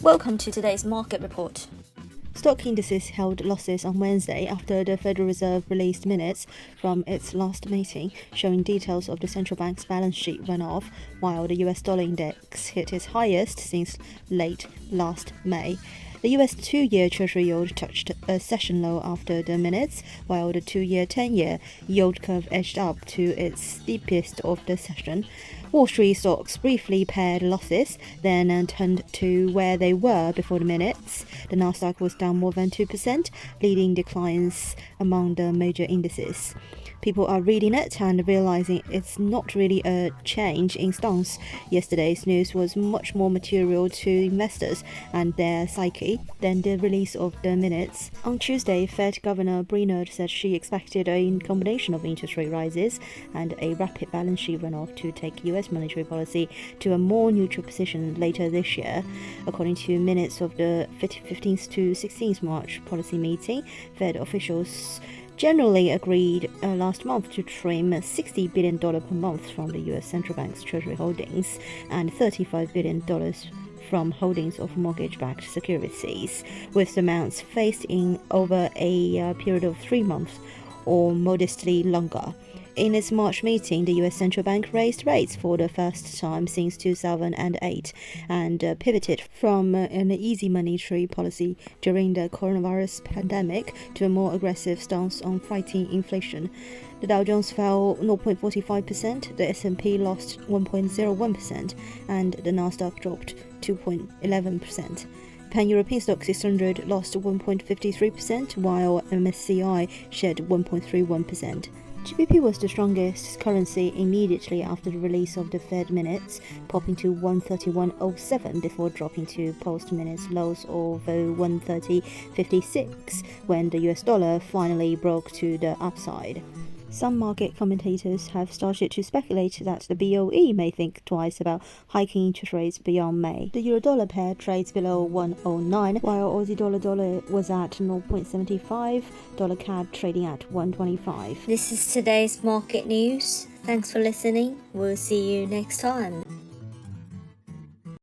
Welcome to today's market report. Stock indices held losses on Wednesday after the Federal Reserve released minutes from its last meeting, showing details of the central bank's balance sheet runoff, while the US dollar index hit its highest since late last May. The US 2-year Treasury yield touched a session low after the minutes, while the 2-year 10-year yield curve edged up to its steepest of the session. Wall Street stocks briefly paired losses, then turned to where they were before the minutes. The Nasdaq was down more than 2%, leading declines among the major indices. People are reading it and realizing it's not really a change in stance. Yesterday's news was much more material to investors and their psyche than the release of the minutes. On Tuesday, Fed Governor Brainerd said she expected a combination of interest rate rises and a rapid balance sheet runoff to take US monetary policy to a more neutral position later this year. According to minutes of the 15th to 16th March policy meeting, Fed officials generally agreed last month to trim $60 billion per month from the U.S. Central Bank's Treasury holdings and $35 billion from holdings of mortgage-backed securities, with amounts phased in over a period of 3 months or modestly longer. In its March meeting, the U.S. Central Bank raised rates for the first time since 2008 and pivoted from an easy monetary policy during the coronavirus pandemic to a more aggressive stance on fighting inflation. The Dow Jones fell 0.45%, the S&P lost 1.01%, and the Nasdaq dropped 2.11%. Pan-European Stock 600 lost 1.53%, while MSCI shed 1.31%. GBP was the strongest currency immediately after the release of the Fed minutes, popping to 131.07 before dropping to post-minutes lows of 130.56 when the US dollar finally broke to the upside. Some market commentators have started to speculate that the BOE may think twice about hiking interest rates beyond May. The euro-dollar pair trades below 109, while Aussie dollar was at 0.75, dollar CAD trading at 125. This is today's market news. Thanks for listening. We'll see you next time.